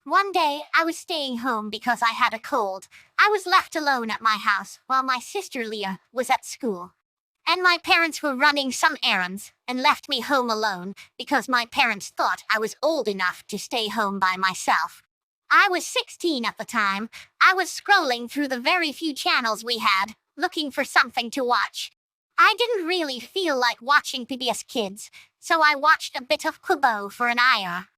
One day, I was staying home because I had a cold. I was left alone at my house while my sister Leah was at school. And my parents were running some errands and left me home alone because my parents thought I was old enough to stay home by myself. I was 16 at the time. I was scrolling through the very few channels we had, looking for something to watch. I didn't really feel like watching PBS Kids, so I watched a bit of Kubo for an hour.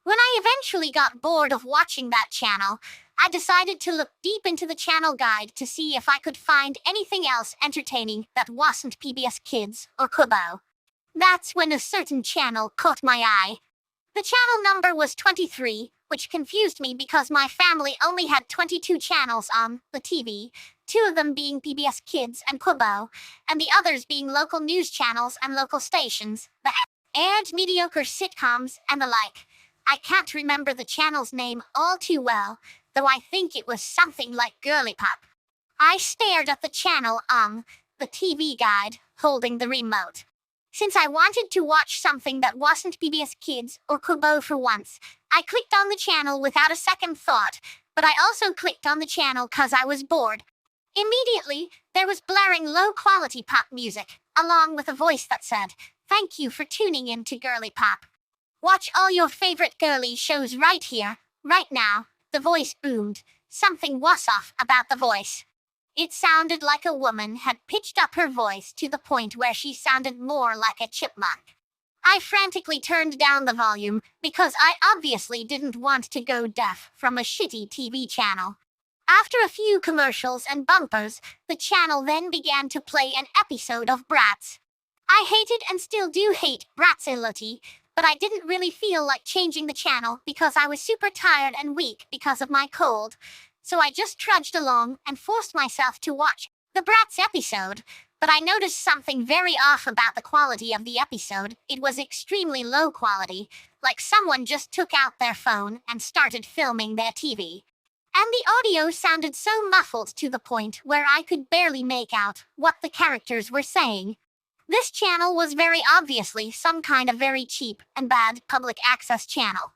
When I eventually got bored of watching that channel, I decided to look deep into the channel guide to see if I could find anything else entertaining that wasn't PBS Kids or Kubo. That's when a certain channel caught my eye. The channel number was 23, which confused me because my family only had 22 channels on the TV, 2 of them being PBS Kids and Kubo, and the others being local news channels and local stations that aired mediocre sitcoms and the like. I can't remember the channel's name all too well, though I think it was something like GIRLY-POP. I stared at the channel on the TV guide, holding the remote. Since I wanted to watch something that wasn't PBS Kids or Kubo for once, I clicked on the channel without a second thought, but I also clicked on the channel because I was bored. Immediately, there was blaring low-quality pop music, along with a voice that said, "Thank you for tuning in to GIRLY-POP. Watch all your favorite girly shows right here, right now." The voice boomed. Something was off about the voice. It sounded like a woman had pitched up her voice to the point where she sounded more like a chipmunk. I frantically turned down the volume because I obviously didn't want to go deaf from a shitty TV channel. After a few commercials and bumpers, the channel then began to play an episode of Bratz. I hated and still do hate Bratzility, but I didn't really feel like changing the channel because I was super tired and weak because of my cold. So I just trudged along and forced myself to watch the Bratz episode. But I noticed something very off about the quality of the episode. It was extremely low quality, like someone just took out their phone and started filming their TV. And the audio sounded so muffled to the point where I could barely make out what the characters were saying. This channel was very obviously some kind of very cheap and bad public access channel.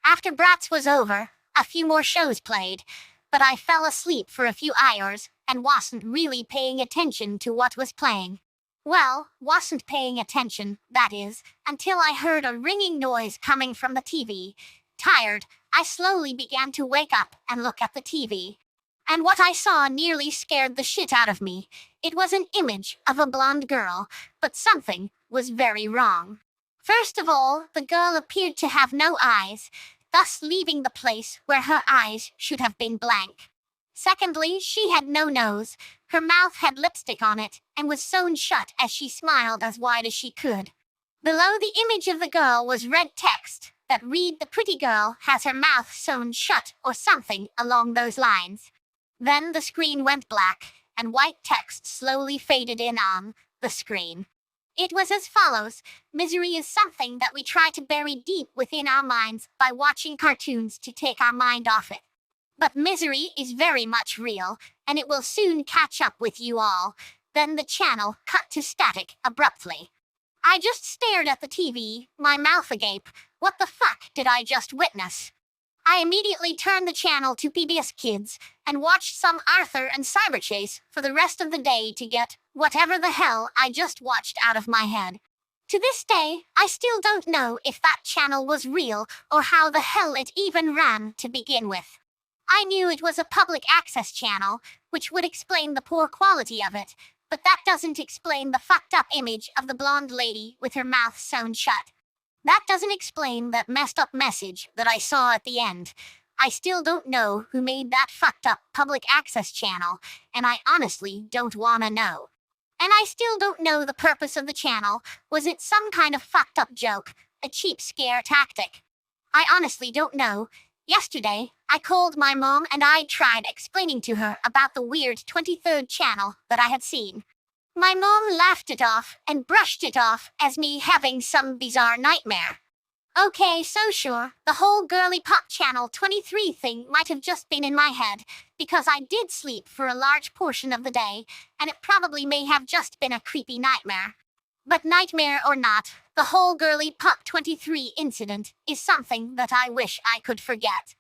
After Bratz was over, a few more shows played, but I fell asleep for a few hours and wasn't really paying attention to what was playing. Well, wasn't paying attention, that is, until I heard a ringing noise coming from the TV. Tired, I slowly began to wake up and look at the TV. And what I saw nearly scared the shit out of me. It was an image of a blonde girl, but something was very wrong. First of all, the girl appeared to have no eyes, thus leaving the place where her eyes should have been blank. Secondly, she had no nose, her mouth had lipstick on it, and was sewn shut as she smiled as wide as she could. Below the image of the girl was red text that read, "The pretty girl has her mouth sewn shut," or something along those lines. Then the screen went black, and white text slowly faded in on the screen. It was as follows: "Misery is something that we try to bury deep within our minds by watching cartoons to take our mind off it. But misery is very much real, and it will soon catch up with you all." Then the channel cut to static abruptly. I just stared at the TV, my mouth agape. What the fuck did I just witness? I immediately turned the channel to PBS Kids and watched some Arthur and Cyberchase for the rest of the day to get whatever the hell I just watched out of my head. To this day, I still don't know if that channel was real or how the hell it even ran to begin with. I knew it was a public access channel, which would explain the poor quality of it, but that doesn't explain the fucked up image of the blonde lady with her mouth sewn shut. That doesn't explain that messed up message that I saw at the end. I still don't know who made that fucked up public access channel, and I honestly don't wanna know. And I still don't know the purpose of the channel. Was it some kind of fucked up joke, a cheap scare tactic? I honestly don't know. Yesterday, I called my mom and I tried explaining to her about the weird 23rd channel that I had seen. My mom laughed it off and brushed it off as me having some bizarre nightmare. Okay, so sure, the whole GIRLY-POP channel 23 thing might have just been in my head, because I did sleep for a large portion of the day, and it probably may have just been a creepy nightmare. But nightmare or not, the whole GIRLY-POP 23 incident is something that I wish I could forget.